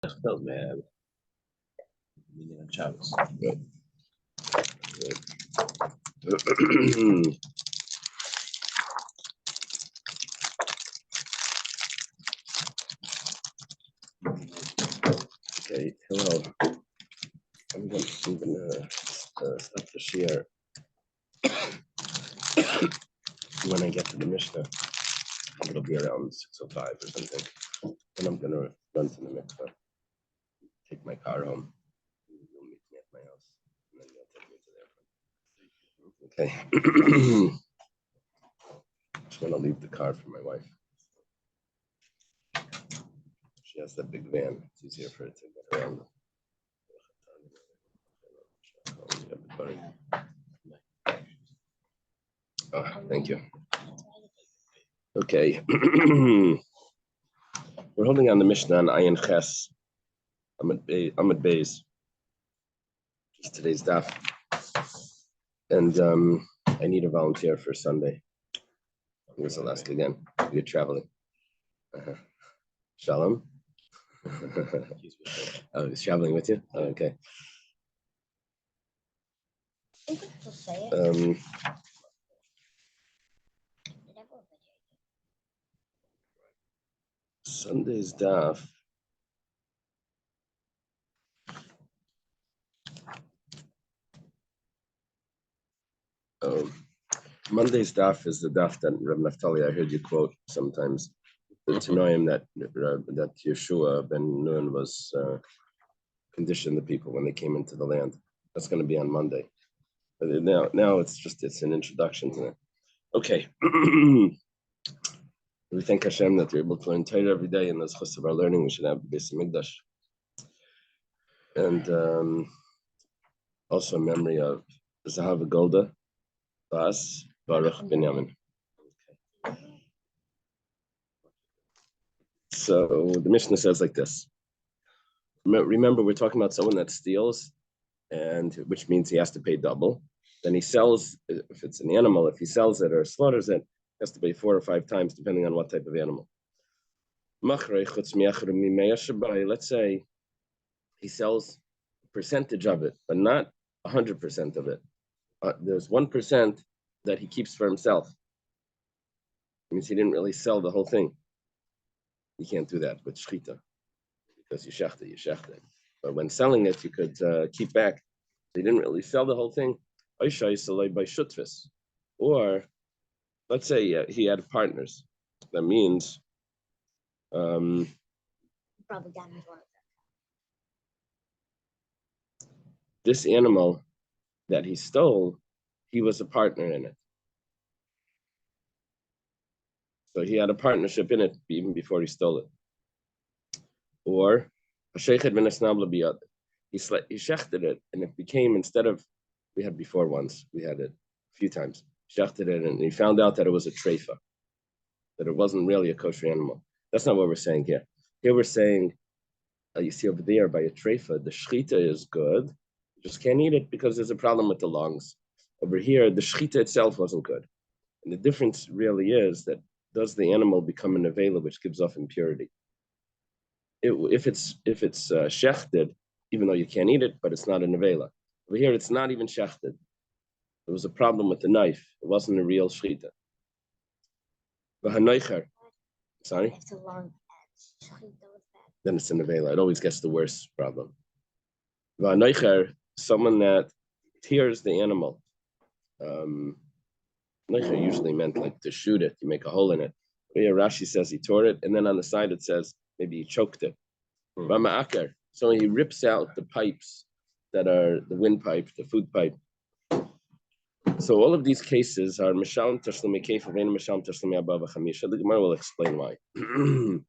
Felt man. Chavez. Good. Okay, hello. I'm gonna start the share when I get to the Mishnah. It'll be around 6:05 or something. And I'm gonna run to the mikveh, take my car home. You'll meet me at my house, and then you'll take me to there. Okay. Just gonna leave the car for my wife. She has that big van. It's easier for her to get around. Oh, thank you. Okay. We're holding on the Mishnah on Ayin Ches. I'm at Beis. Just today's daf. And I need a volunteer for Sunday. I'm going to ask again. You're traveling. Shalom. Oh, he's traveling with you? Oh, okay. Sunday's daf. Monday's daf is the daf that Reb Naftali, I heard you quote sometimes. The Tanoim that Yeshua ben Nun was conditioned the people when they came into the land. That's going to be on Monday. But now it's an introduction to it. Okay. We thank Hashem that we're able to learn Torah every day, and as chus of our learning, we should have the Beis Hamikdash. And also a memory of Zahav Golda, Bas Baruch Binyamin. So the Mishnah says like this. Remember, we're talking about someone that steals, and which means he has to pay double. Then he sells, if it's an animal, if he sells it or slaughters it, he has to pay 4 or 5 times, depending on what type of animal. Let's say he sells a percentage of it, but not 100% of it. There's 1% that he keeps for himself. It means he didn't really sell the whole thing. You can't do that with shchita, because you shechte. But when selling it, you could keep back. They didn't really sell the whole thing. Or let's say he had partners. That means probably got one of them. This animal that he stole, he was a partner in it. So he had a partnership in it even before he stole it. Or he shechted it, and it became, instead of, we had before once, we had it a few times, shechted it, and he found out that it was a treifa, that it wasn't really a kosher animal. That's not what we're saying here. Here we're saying, you see over there by a treifa, the shechita is good, you just can't eat it because there's a problem with the lungs. Over here, the shechita itself wasn't good. And the difference really is that does the animal become an avela, which gives off impurity? If it's shechted, even though you can't eat it, but it's not an avela. Over here, it's not even shechted. There was a problem with the knife. It wasn't a real shechita. Sorry? It's a long edge. Then it's an avela. It always gets the worst problem. Someone that tears the animal. Usually meant like to shoot it, you make a hole in it. But here Rashi says he tore it, and then on the side it says maybe he choked it. So he rips out the pipes that are the windpipe, the food pipe. So all of these cases are Mishal Tashlumi Keif and Mishal Tashlumi Abba Chamisha. The Gemara will explain why. You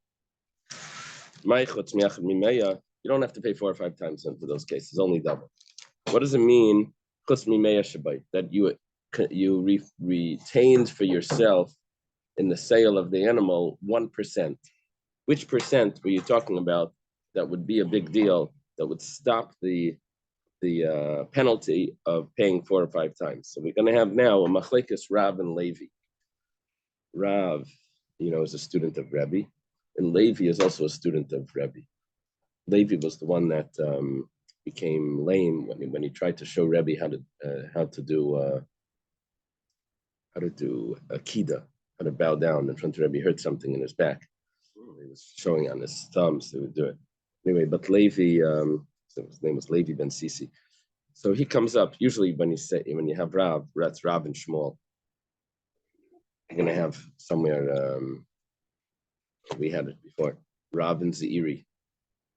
don't have to pay 4 or 5 times for those cases, only double. What does it mean? That you retained for yourself in the sale of the animal 1%. Which percent were you talking about that would be a big deal, that would stop the penalty of paying 4 or 5 times? So we're going to have now a machlekes Rav and Levi. Rav, is a student of Rebbe, and Levi is also a student of Rebbe. Levi was the one that became lame when he tried to show Rebbe how to do akida, how to bow down in front of Rebbe. He hurt something in his back. He was showing on his thumbs they would do it. Anyway, but Levi, so his name was Levi ben Sisi. So he comes up. Usually when you have Rav, that's Rav and Shmuel. You're gonna have somewhere. We had it before. Rav and Zeiri.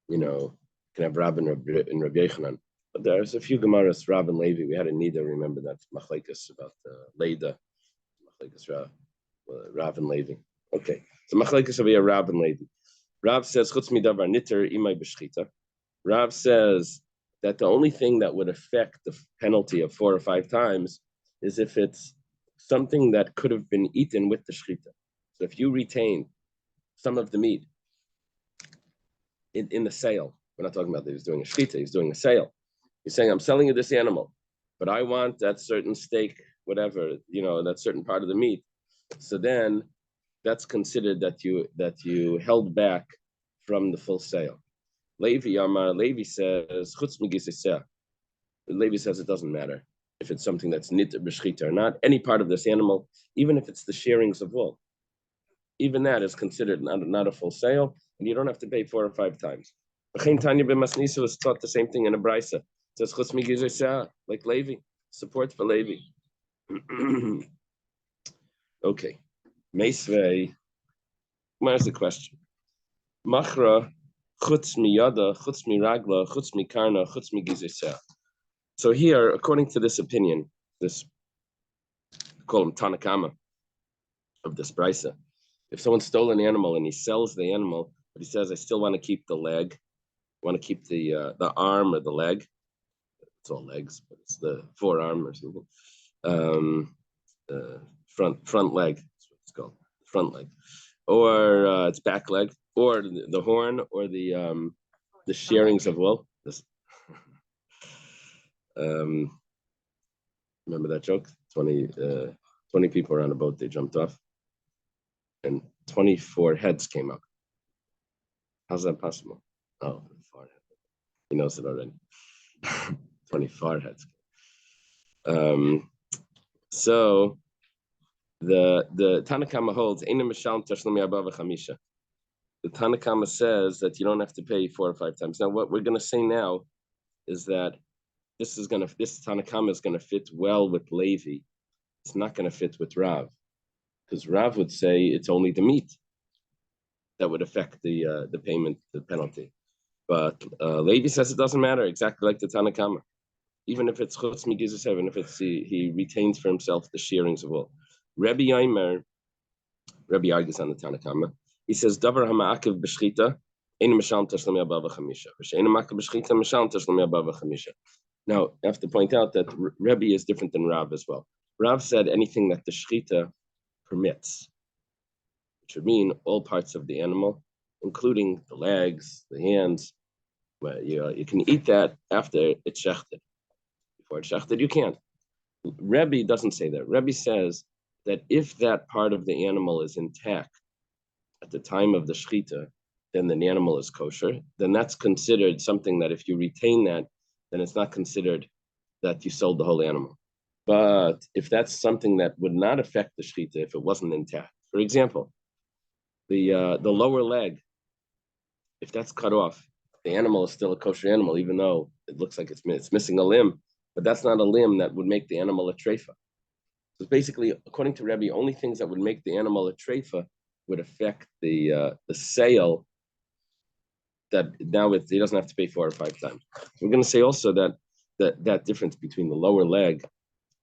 You can have Rav and Rabbi Yechanan. But there's a few Gemaras, Rav and Levi. We had a Nida, remember that Machlekes about Leida, Machlekes Rav and Levi. Okay, so Machlekes will be a Rav and Levi. Rav says, Chutz midavar niter imay b'shchita. Rav says that the only thing that would affect the penalty of 4 or 5 times is if it's something that could have been eaten with the shchita. So if you retain some of the meat in the sale, we're not talking about that he's doing a shchita, he's doing a sale. He's saying, I'm selling you this animal, but I want that certain steak, whatever, that certain part of the meat. So then that's considered that you held back from the full sale. Levi says, Levi says it doesn't matter if it's something that's nit b'shchita or not. Any part of this animal, even if it's the shearings of wool, even that is considered not a full sale, and you don't have to pay 4 or 5 times. Tanya b'masnisa was taught the same thing in a brisa. It says chutz migizei like Levi, support for Levi. Okay, Meisvei. Where's the question? Machra chutz miyada, chutz miragla, chutz mikarna, chutz migizei. So here, according to this opinion, this call him Tanakama of this brisa, if someone stole an animal and he sells the animal, but he says, I still want to keep the leg, want to keep the arm or the leg. It's all legs, but it's the forearm or something. Front leg, that's what it's called, front leg, or it's back leg, or the horn, or the shearings of wool. Remember that joke? 20 people were on a boat, they jumped off, and 24 heads came up. How's that possible? Oh, he knows it already. 24 heads. So the Tanakama holds, the Tanakama says that you don't have to pay 4 or 5 times. Now, what we're going to say now is that this Tanakama is going to fit well with Levi. It's not going to fit with Rav, because Rav would say it's only the meat that would affect the payment, the penalty. But Levi says it doesn't matter, exactly like the Tanakama. Even if it's chutz migizei, even if it's he retains for himself the shearings of wool. Rebbe argues on the Tanakama. He says, Davar hama'akev b'shchita, ein mishal tashlumi abava chamisha. V'she'ein ma'akev b'shchita, mishal tashlumi abava chamisha. Now, I have to point out that Rebbe is different than Rav as well. Rav said anything that the shchita permits, which would mean all parts of the animal, including the legs, the hands. Well, you can eat that after it's shechted. Before it's shechted, you can't. Rebbe doesn't say that. Rebbe says that if that part of the animal is intact at the time of the shechita, then the animal is kosher. Then that's considered something that if you retain that, then it's not considered that you sold the whole animal. But if that's something that would not affect the shechita if it wasn't intact, for example, the lower leg, if that's cut off, the animal is still a kosher animal, even though it looks like it's missing a limb, but that's not a limb that would make the animal a treifa. So basically, according to Rebbe, only things that would make the animal a treifa would affect the sale. That now he doesn't have to pay 4 or 5 times. We're going to say also that difference between the lower leg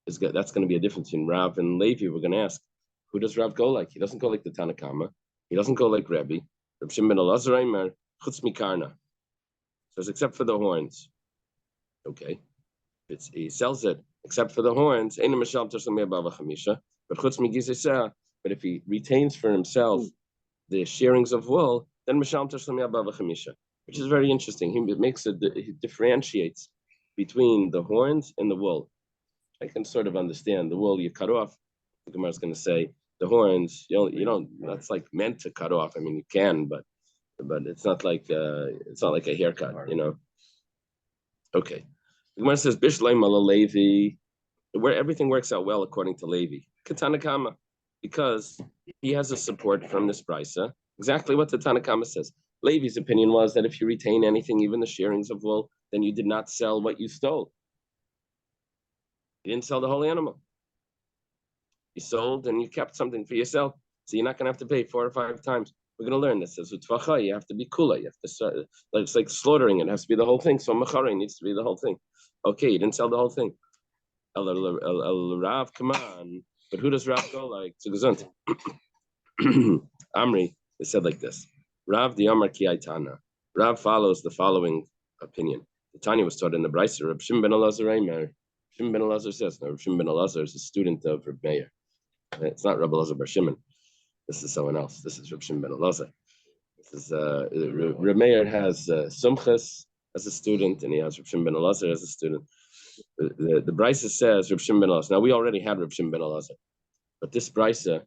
that's going to be a difference in Rav and Levi. We're going to ask, who does Rav go like? He doesn't go like the Tanakama. He doesn't go like Rebbe. Reb Shimon ben Elazar Eimer chutz mikarna. Says except for the horns. Okay, he sells it except for the horns. But if he retains for himself the shearings of wool, then which is very interesting. He differentiates between the horns and the wool. I can sort of understand the wool you cut off. The Gemara is going to say the horns, you don't. That's like meant to cut off. I mean, you can, but but it's not like a haircut, Okay. The Gemara says Bishleim ala Levi, where everything works out well according to Levi. Katana Kamma, because he has a support from this brisa. Exactly what the Tanakama says. Levi's opinion was that if you retain anything, even the shearings of wool, then you did not sell what you stole. You didn't sell the whole animal. You sold and you kept something for yourself. So you're not going to have to pay 4 or 5 times. We're going to learn this. As utvacha, you have to be kula. You have to, it's like slaughtering. It has to be the whole thing. So machare needs to be the whole thing. Okay, you didn't sell the whole thing. Rav, come on. But who does Rav go like? To gesund. Amri, they said like this. Rav the Amar ki Aitana. Rav follows the following opinion. The Tanya was taught in the Brisa. Reb Shimon ben Elazar Eimer. Shimon ben Elazar says, no, Reb Shimon ben Elazar is a student of Reb Meir. It's not Reb Elazar bar Shimon. This is someone else. This is Reb Shimon ben Elazar. This is Reb Meir has Sumchas as a student, and he has Reb Shimon ben Elazar as a student. The Brisa says Reb Shimon ben Elazar. Now we already had Reb Shimon ben Elazar, but this Brisa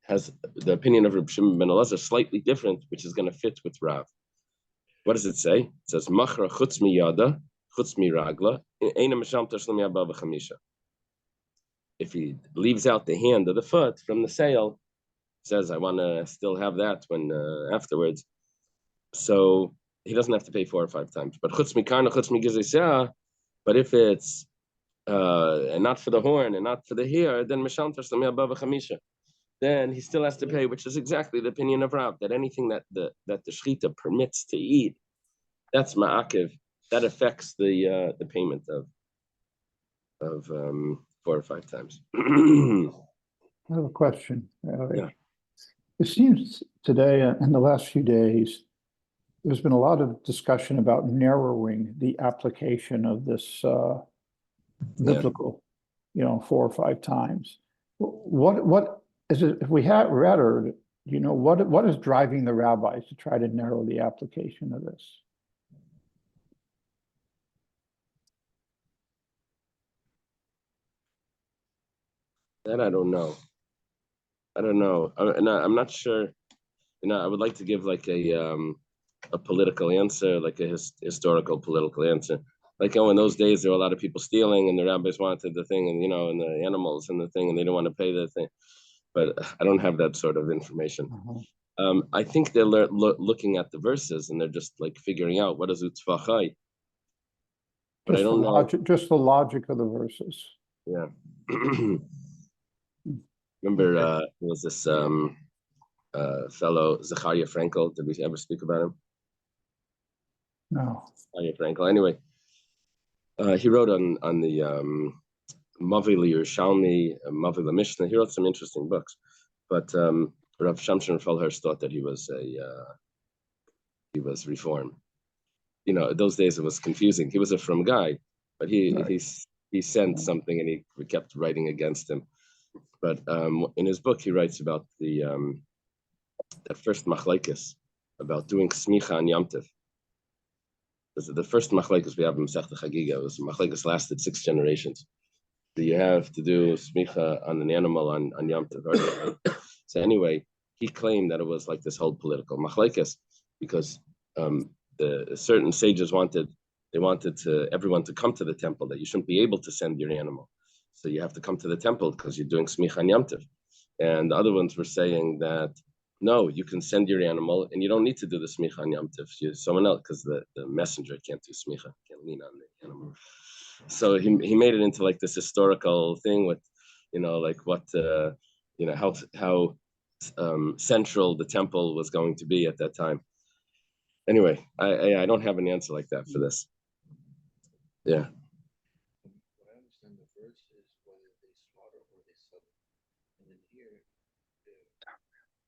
has the opinion of Reb Shimon ben Elazar slightly different, which is going to fit with Rav. What does it say? It says Machra chutz mi yada, chutz mi ragla, eina misham tashlim yaba v'chamisha. If he leaves out the hand of the foot from the sale, says I want to still have that when afterwards, so he doesn't have to pay 4 or 5 times. But chutz mi karna, chutz mi gizei. But if it's and not for the horn and not for the hair, then misham tashlim yaba v'chamisha. Then he still has to pay, which is exactly the opinion of Rav, that anything that the shechita permits to eat, that's ma'akiv, that affects the payment of 4 or 5 times. I have a question. Yeah. It seems today, in the last few days, there's been a lot of discussion about narrowing the application of this biblical, 4 or 5 times. What is it? If we had read or what is driving the rabbis to try to narrow the application of this? That I don't know. I'm not sure. I would like to give like a political answer, like a historical political answer. Like, in those days, there were a lot of people stealing, and the rabbis wanted the thing, and and the animals and the thing, and they didn't want to pay the thing. But I don't have that sort of information. I think they're looking at the verses, and they're just like figuring out what is utzvachai. But I don't know. Just the logic of the verses. Yeah. Remember, there was this fellow, Zachariah Frankel. Did we ever speak about him? No. Zachariah Frankel. Anyway, he wrote on the Mavi Yerushalmi, Mavi Mishnah. He wrote some interesting books, but Rav Shamshon Felhurst thought that he was Reform. Those days it was confusing. He was a from guy, but he sent something, and he kept writing against him. But in his book, he writes about the first machlekes about doing smicha on Yom Tov. The first machlekes we have in Masechta Chagiga was machlekes lasted 6 generations. Do you have to do smicha on an animal on Yom Tov? So anyway, he claimed that it was like this whole political machlekes because the certain sages wanted everyone to come to the temple, that you shouldn't be able to send your animal. So you have to come to the temple because you're doing smicha on Yom Tov. And the other ones were saying that, no, you can send your animal and you don't need to do the smicha on Yom Tov. You're someone else, because the messenger can't do smicha, can't lean on the animal. So he made it into like this historical thing with, like what, how central the temple was going to be at that time. Anyway, I don't have an answer like that for this. Yeah. What I understand the verse is whether they slaughter or they sell it. And then here, they're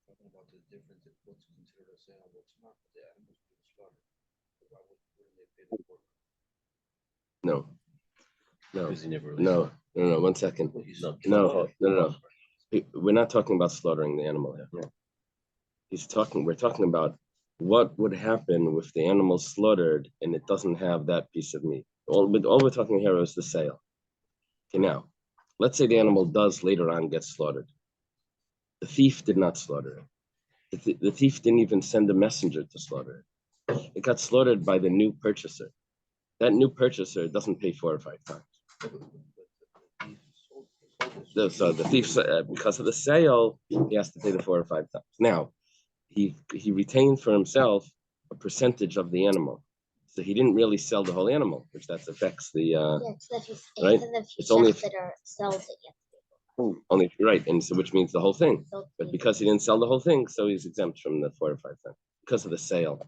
talking about the difference in what's considered a sale and what's not. The animals being slaughtered. So why wouldn't they pay the pork? No. No. 1 second. No. We're not talking about slaughtering the animal here. No. We're talking about what would happen if the animal slaughtered and it doesn't have that piece of meat. All we're talking here is the sale. Okay, now, let's say the animal does later on get slaughtered. The thief did not slaughter it. The thief didn't even send a messenger to slaughter it. It got slaughtered by the new purchaser. That new purchaser doesn't pay 4 or 5 times. So the thief, because of the sale, he has to pay the 4 or 5 times. Now, he retained for himself a percentage of the animal. So he didn't really sell the whole animal, which that affects the right. It's only if sells it. Only right, and so which means the whole thing. But because he didn't sell the whole thing, so he's exempt from the 4 or 5 times because of the sale,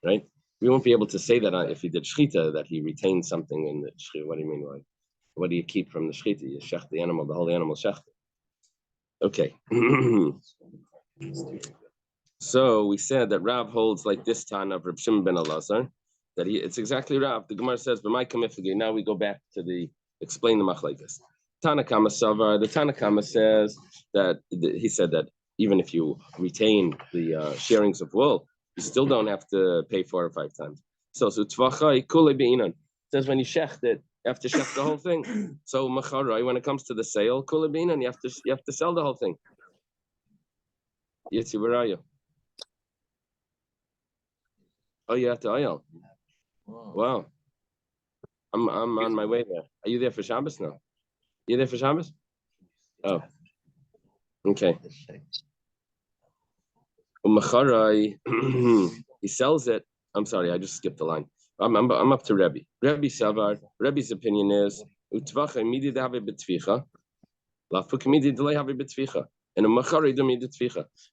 right? We won't be able to say that if he did shchita that he retained something in the shchita. What do you mean? Like, what do you keep from the shchita? You shech the animal, the whole animal shech. Okay. So we said that Rav holds like this Tana of Reb Shimon ben Elazar, that it's exactly Rav. The Gemara says, "B'may kamiflagi." Now we go back to explain the machlekes. Tana Kamma Savar. The Tana Kamma says that he said that even if you retain the sharings of wool, you still don't have to pay 4 or 5 times. So tvachai kule beinan says when you shecht it, you have to shecht the whole thing. So macharai, when it comes to the sale, kule beinan, you have to sell the whole thing. Yitzi, where are you? Oh, you have to oil. Wow. I'm on my way there. Are you there for Shabbos now? You there for Shabbos? Oh. Okay. He sells it. I'm sorry, I just skipped the line. I'm up to Rebbe. Rebbe Savar. Rebbe's opinion is and a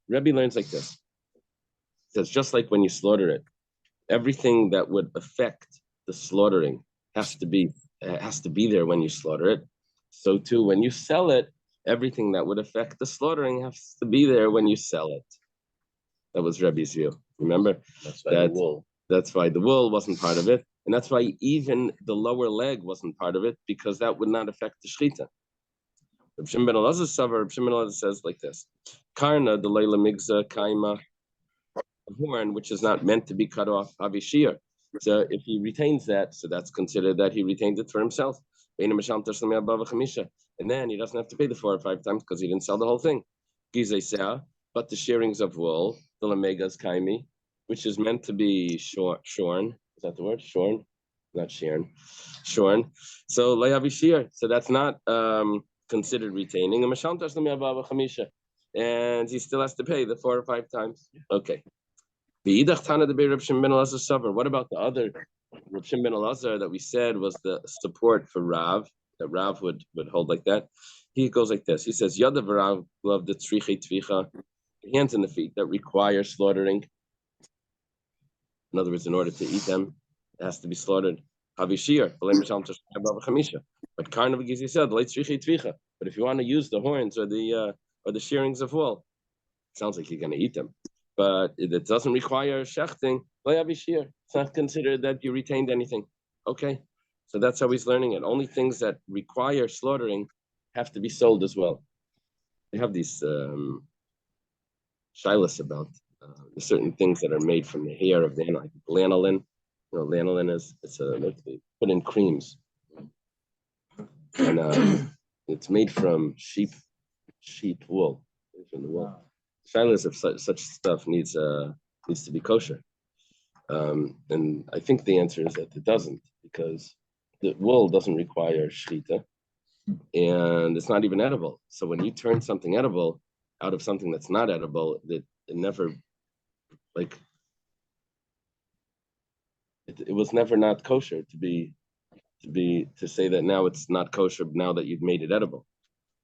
Rebbe learns like this. It says just like when you slaughter it, everything that would affect the slaughtering has to be there when you slaughter it. So too, when you sell it, everything that would affect the slaughtering has to be there when you sell it. That was Rebbe's view. Remember? That's why the wool wasn't part of it. And that's why even the lower leg wasn't part of it, because that would not affect the shechita. Reb Shimon ben Elazar says like this: Karna the leila migza kaima, horn which is not meant to be cut off, avishir. So if he retains that, so that's considered that he retained it for himself. And then he doesn't have to pay the 4 or 5 times because he didn't sell the whole thing. But the shearings of wool, the lamegas kaimi, which is meant to be shorn. Is that the word? Shorn? Not sheared. Shorn. So layavishir. So that's not considered retaining. And he still has to pay the 4 or 5 times. Okay. What about the other Reb Shimon ben Elazar that we said was the support for Rav, that Rav would hold like that? He goes like this. He says, Yada v'Rav love the tzriche tvicha, hands and the feet that require slaughtering. In other words, in order to eat them, it has to be slaughtered. Havishir, but carnival gives you said, late tzriche tvicha. But if you want to use the horns or the shearings of wool, it sounds like you're going to eat them. But it doesn't require shechting. It's not considered that you retained anything. Okay, so that's how he's learning it. Only things that require slaughtering have to be sold as well. They have these shilas about certain things that are made from the hair of the animal, like lanolin. You know, lanolin they put in creams, and it's made from sheep wool, from the wool. Shilas of such stuff needs to be kosher, and I think the answer is that it doesn't, because the wool doesn't require shchita, and it's not even edible. So when you turn something edible out of something that's not edible, it never, like, it was never not kosher to say that now it's not kosher now that you've made it edible.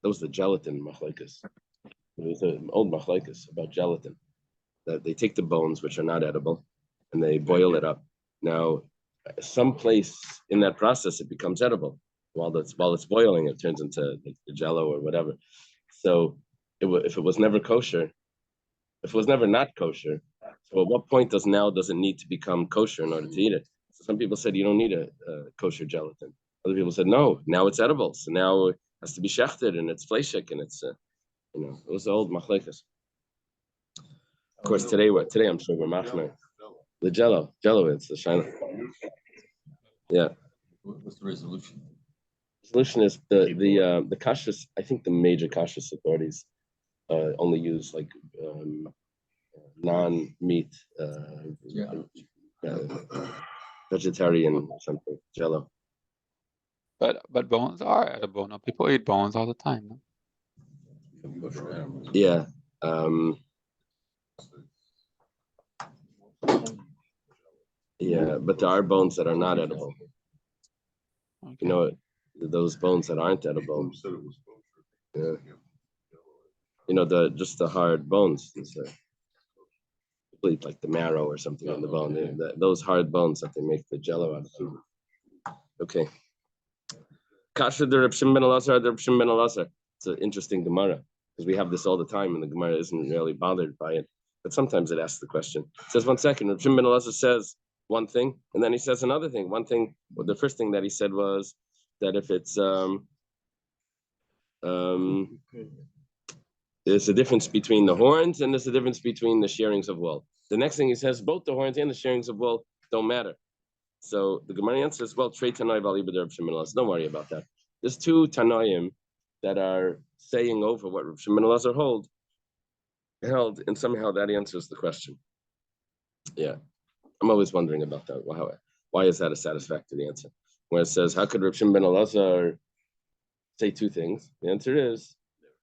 That was the gelatin machlekes. It was an old machlekes about gelatin, that they take the bones, which are not edible, and they boil it up. Now, someplace in that process, it becomes edible. While it's boiling, it turns into the jello or whatever. So if it was never kosher, if it was never not kosher, so at what point does it need to become kosher in order to eat it? So some people said you don't need a kosher gelatin. Other people said no, now it's edible. So now it has to be shechted and it's fleshik and it's it was the old machlekes. Of course, today I'm sure we're machmer. The jello, it's the shina. Yeah. What's the resolution? Resolution is the kashrus. I think the major kashrus authorities only use like non-meat, vegetarian or something, jello. But bones are edible. No, people eat bones all the time. No? Yeah. Yeah, but there are bones that are not edible. Okay. You know, those bones that aren't edible. Yeah. You know, just the hard bones. Like the marrow or something in the bone. Those hard bones that they make the jello out of. Okay. Kasha de Reb Shimon ben Elazar, de Reb Shimon ben Elazar. It's an interesting Gemara because we have this all the time and the Gemara isn't really bothered by it. But sometimes it asks the question. It says, 1 second, Reb Shimon ben Elazar says one thing and then he says another thing. One thing, well, the first thing that he said was that if it's there's a difference between the horns and there's a difference between the shearings of wool. The next thing he says, both the horns and the shearings of wool don't matter. So the Gemara answers, well, Trei Tanoi V'Ali B'Der Reb Shimon ben Elazar. Don't worry about that. There's 2 Tanoim that are saying over what Reb Shimon ben Elazar held, and somehow that answers the question. Yeah, I'm always wondering about that. Why is that a satisfactory answer? Where it says, how could Reb Shimon ben Elazar say 2 things? The answer is,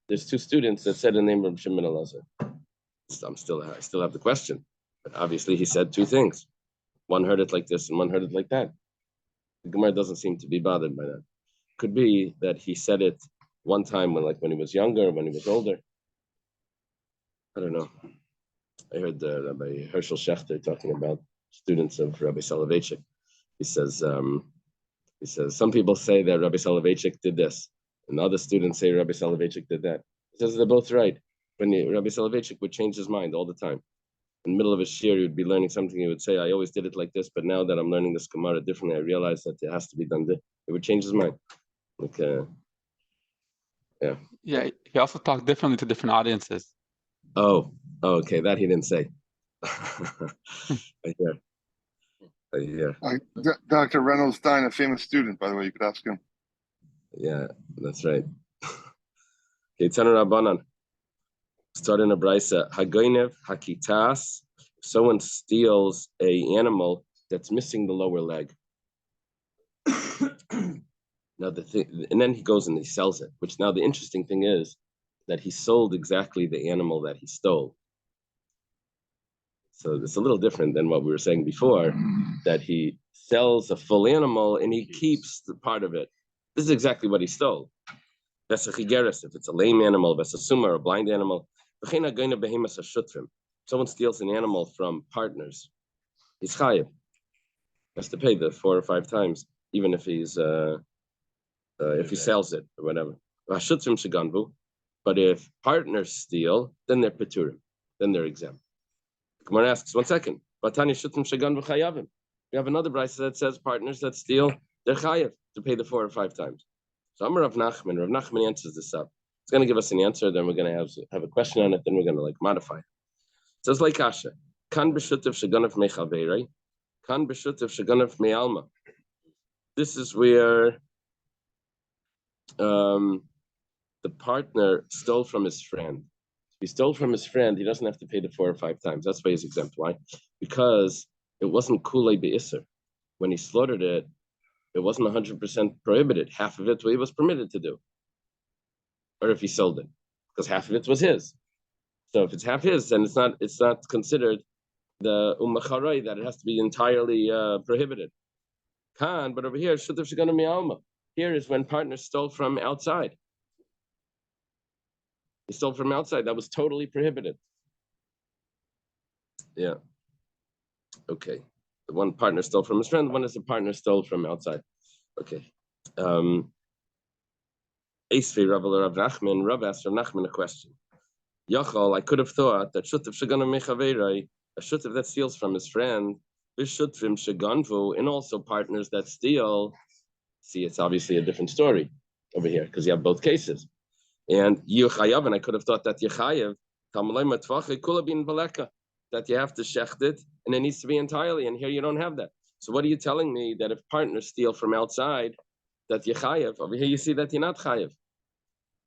there's 2 students that said the name of Reb Shimon ben Elazar. I still have the question, but obviously he said 2 things. One heard it like this and one heard it like that. The Gemara doesn't seem to be bothered by that. Could be that he said it one time when he was younger, when he was older. I don't know. I heard Rabbi Herschel Schechter talking about students of Rabbi Soloveitchik. He says some people say that Rabbi Soloveitchik did this, and other students say Rabbi Soloveitchik did that. He says they're both right. Rabbi Soloveitchik would change his mind all the time. In the middle of his shir, he would be learning something. He would say, I always did it like this, but now that I'm learning this Gemara differently, I realize that it has to be done. It would change his mind. Yeah. Yeah, he also talked differently to different audiences. Oh, okay. That he didn't say. Yeah. Dr. Reynolds Stein, a famous student, by the way, you could ask him. Yeah, that's right. Okay, Tana Rabbanan. Start in a brisa. Hagoinev hakitas. If someone steals a animal that's missing the lower leg. Now the thing, and then he goes and he sells it. Which now the interesting thing is that he sold exactly the animal that he stole. So it's a little different than what we were saying before, that he sells a full animal and he keeps the part of it. This is exactly what he stole. If it's a lame animal, vesasuma, or a blind animal. Someone steals an animal from partners, he's chayiv. Has to pay the 4 or 5 times, even if he's if he sells it or whatever. But if partners steal, then they're peturim, then they're exempt. Gemara asks, 1 second. We have another brisa that says partners that steal, they're chayiv to pay the 4 or 5 times. So Amar Rav Nachman answers this up. It's going to give us an answer, then we're going to have a question on it, then we're going to modify it. It says like Kasha, Kan b'shutav sheganav mechaveirei, Kan b'shutav sheganav me'alma. This is where the partner stole from his friend. If he stole from his friend, he doesn't have to pay the 4 or 5 times. That's why he's exempt. Why? Because it wasn't kulei be'isser. When he slaughtered it, it wasn't 100% prohibited. Half of it he was permitted to do. Or if he sold it, because half of it was his. So if it's half his, then it's not considered the ummacharai that it has to be entirely prohibited. Kan, but over here, shutav sheganav me'alma. Here is when partners stole from outside. He stole from outside. That was totally prohibited. Yeah. Okay. The one partner stole from his friend. The one is the partner stole from outside. Okay. Esvei Rav Nachman. Rav asked Rav Nachman a question. Yachal, I could have thought that shutav sheganav mechaveirei, a shutav that steals from his friend, v'shutvim sheganvu, and also partners that steal. See, it's obviously a different story over here because you have both cases. And Yechayav, and I could have thought that Yechayav, that you have to shecht it, and it needs to be entirely, and here you don't have that. So what are you telling me that if partners steal from outside, that Yechayav, over here you see that you're not Chayav.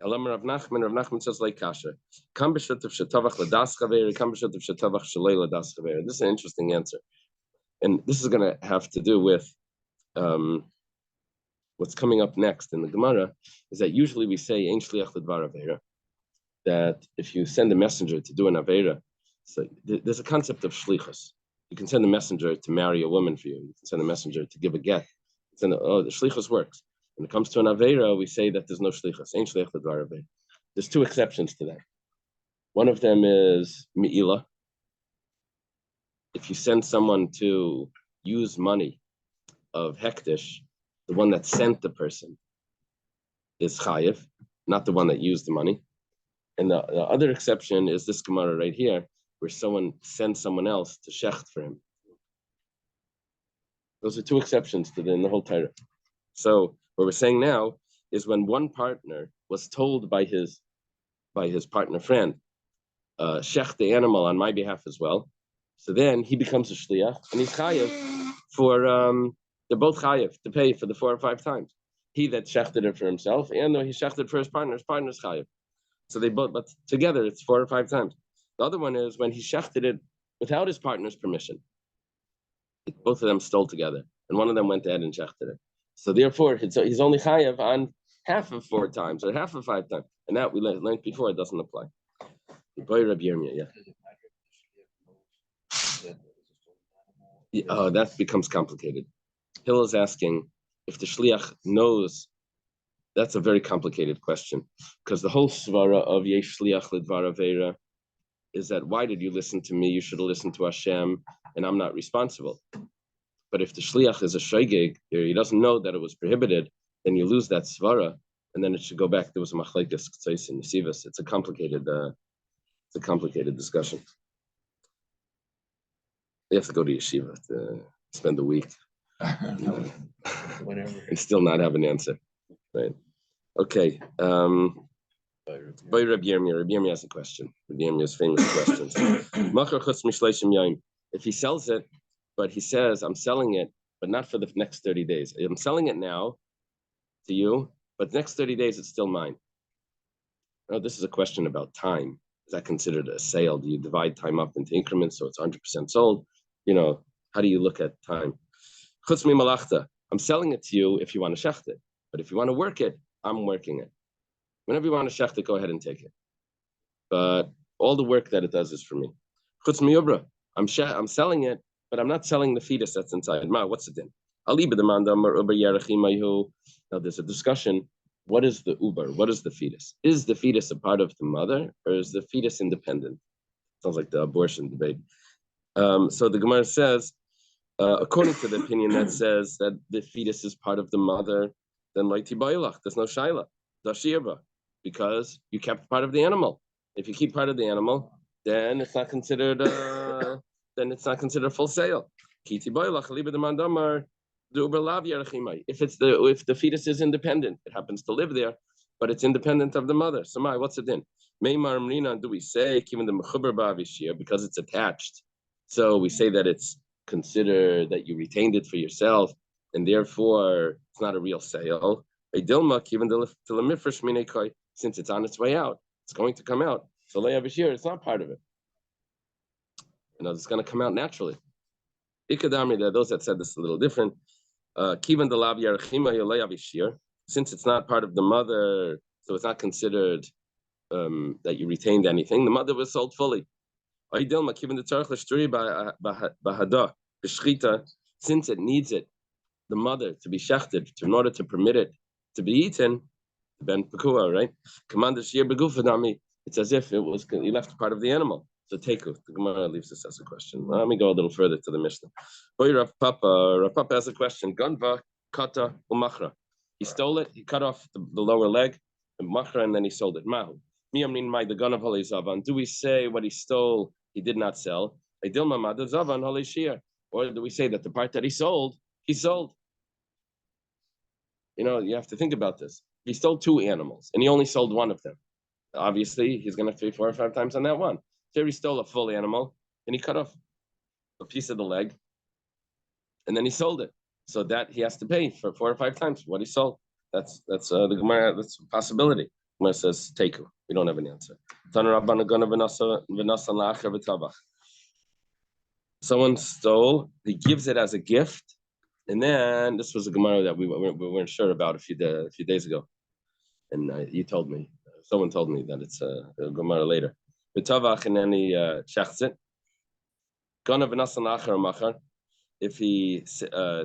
Elam Rav Nachman says like kasha. Kam b'shutav shetavach ladas chaver, kam b'shutav shetavach shalei ladas chaver. This is an interesting answer, and this is going to have to do with what's coming up next in the Gemara. Is that usually we say ein shliach ledvar avera, that if you send a messenger to do an avera, so there's a concept of shlichus. You can send a messenger to marry a woman for you. You can send a messenger to give a get. The shlichus works. When it comes to an avera, we say that there's no shlichus. Ain't shliach ledvar avera. There's two exceptions to that. One of them is me'ila. If you send someone to use money of hektish, the one that sent the person is chayiv, not the one that used the money. And the other exception is this Gemara right here, where someone sends someone else to shecht for him. Those are two exceptions to in the whole Torah. So what we're saying now is when one partner was told by his partner friend, shecht the animal on my behalf as well, so then he becomes a shliach and he's chayiv for they're both chayiv to pay for the 4 or 5 times. He that shechted it for himself, and he shechted for his partner's chayiv. So they both, but together it's 4 or 5 times. The other one is when he shechted it without his partner's permission. Both of them stole together, and one of them went ahead and shechted it. So therefore, he's only chayav on half of 4 times or half of 5 times, and that we learned before it doesn't apply. Oh, that becomes complicated. Hill is asking if the shliach knows. That's a very complicated question, because the whole svara of yesh shliach lidvar avera is that why did you listen to me? You should have listened to Hashem, and I'm not responsible. But if the shliach is a shogeg, he doesn't know that it was prohibited, then you lose that svara, and then it should go back. There was a machlekes k'tzais in Yesivas. It's a complicated discussion. You have to go to yeshiva to spend a week and still not have an answer, right? Okay. By Rabbi Yirmiyah has a question. Rabbi Yirmiyah's famous questions. If he sells it, but he says, I'm selling it, but not for the next 30 days. I'm selling it now to you, but the next 30 days, it's still mine. Now, this is a question about time. Is that considered a sale? Do you divide time up into increments so it's 100% sold? How do you look at time? Chutz mi malachta. I'm selling it to you if you want to shecht it. But if you want to work it, I'm working it. Whenever you want to shecht it, go ahead and take it. But all the work that it does is for me. Chutz mi ubra. I'm selling it, but I'm not selling the fetus that's inside. What's it in? Now there's a discussion. What is the uber? What is the fetus? Is the fetus a part of the mother, or is the fetus independent? Sounds like the abortion debate. So the Gemara says, according to the opinion that says that the fetus is part of the mother, then there's no shaila, dashirba, because you kept part of the animal. If you keep part of the animal, then it's not considered full sale. If the fetus is independent, it happens to live there, but it's independent of the mother. So what's it in? Do we say because it's attached? So we say that it's considered that you retained it for yourself, and therefore it's not a real sale. Since it's on its way out, it's going to come out. So it's not part of it. It's going to come out naturally. Ikadami, there are those that said this a little different. Since it's not part of the mother, so it's not considered that you retained anything. The mother was sold fully. Since it needs it, the mother, to be shechted, in order to permit it to be eaten, ben pekua, right? It's as if it was, you left part of the animal. So teku, the Gemara leaves this as a question. Let me go a little further to the Mishnah. Rav Papa has a question. Ganva, kata, umachra. He stole it, he cut off the lower leg, and machra, and then he sold it. Mahu. Do we say what he stole, he did not sell? Or do we say that the part that he sold, he sold? You have to think about this. He stole 2 animals, and he only sold one of them. Obviously, he's going to pay 4 or 5 times on that one. Here he stole a full animal, and he cut off a piece of the leg, and then he sold it. So that he has to pay for 4 or 5 times what he sold. That's the Gemara. That's a possibility. Gemara says Teku. We don't have an answer. Someone stole. He gives it as a gift, and then this was a Gemara that we weren't sure about a few days ago, and you told me. Someone told me that it's a Gemara later. V'tavach, and then he shechts it. If he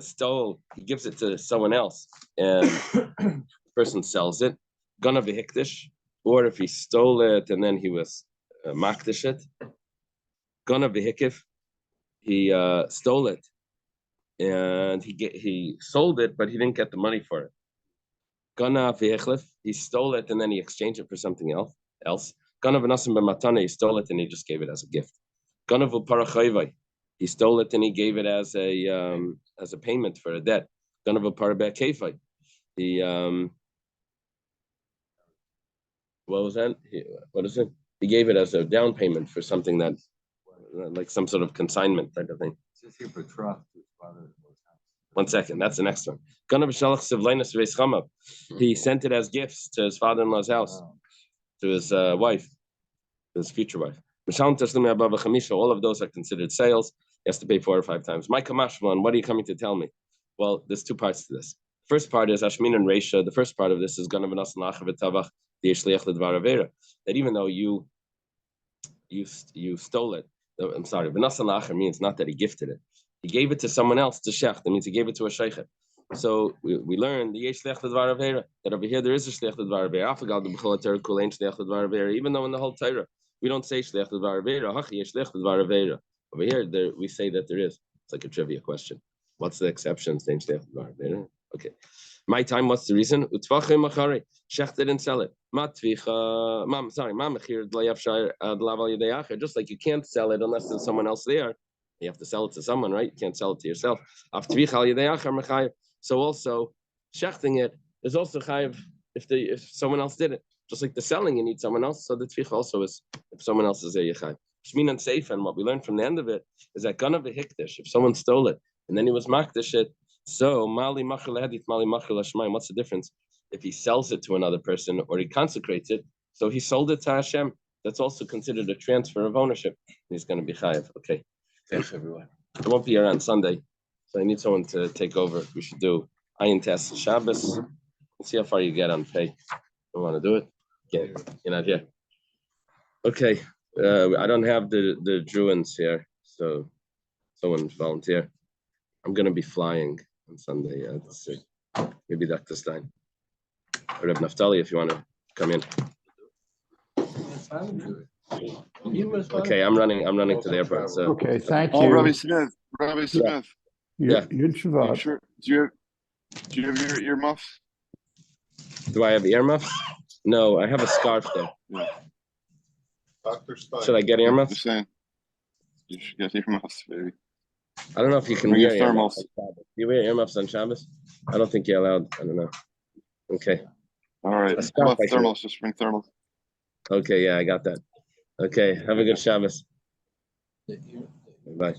stole, he gives it to someone else, and the person sells it. Gonna be hikdish, or if he stole it and then he was makdish it. Gonna be hikif, he stole it, and he sold it, but he didn't get the money for it. Gonna be hichlif, he stole it and then he exchanged it for something else. Gonna v'nasim b'matana, he stole it and he just gave it as a gift. Gonna v'parachayvai, he stole it and he gave it as a payment for a debt. Gonna v'parabekefai, he what was that? What is it? He gave it as a down payment for something that, like some sort of consignment type of thing. One second, that's the next one. He sent it as gifts to his father-in-law's house, to his wife, his future wife. All of those are considered sales. He has to pay 4 or 5 times. My Kamashvan, what are you coming to tell me? Well, there's 2 parts to this. First part is Ashmin and Reisha. The first part of this is that even though you stole it, I'm sorry, V'nasan means not that he gifted it. He gave it to someone else to shech. That means he gave it to a sheikhet. So we learned the yesh shlech l'dvar avera, that over here there is a shlech l'dvar avera. Afagal the b'chol Torah kol ein shlech l'dvar avera. Even though in the whole Torah we don't say shlech l'dvar avera, hachi yesh shlech l'dvar avera. Over here we say that there is. It's like a trivia question. What's the exception? Ein shlech l'dvar avera. Okay. My time. What's the reason? Utvachem machare. Shech didn't sell it. Just like you can't sell it unless there's someone else there. You have to sell it to someone, right? You can't sell it to yourself. So also, shechting it is also chayiv if someone else did it. Just like the selling, you need someone else. So the tvich also is if someone else is there, you chayiv. Shmin and seif, and what we learned from the end of it is that gonna be hikdish. If someone stole it and then he was makdish it, so mali machil hadith, mali machil hashmayim. What's the difference? If he sells it to another person or he consecrates it, so he sold it to Hashem. That's also considered a transfer of ownership. He's going to be chayiv. Okay. Thanks, everyone. I won't be here on Sunday, so I need someone to take over. We should do ayin test Shabbos. Let's see how far you get on pay. You want to do it? Yeah, you're not here. Okay. I don't have the Druins here, so someone volunteer. I'm going to be flying on Sunday. Let's see. Maybe Dr. Stein. Or Reb Naftali, if you want to come in. Okay, I'm running to the airport. So Okay, thank Oh, you. Rabbi Smith. Yeah. Yud Shabbat. Sure. Do you have your earmuffs? do I have earmuffs? No, I have a scarf though. Yeah. Dr. Stein. Should I get Just earmuffs? saying. You should get earmuffs, baby. I don't know if you can Bring wear your earmuffs. thermals. On Shabbos. You wear earmuffs on Shabbos? I don't think you're allowed. I don't know. Okay. All right. A How scarf, about I think. thermals? Just bring thermals. Okay, yeah, I got that. Okay, have a good Shabbos. Bye.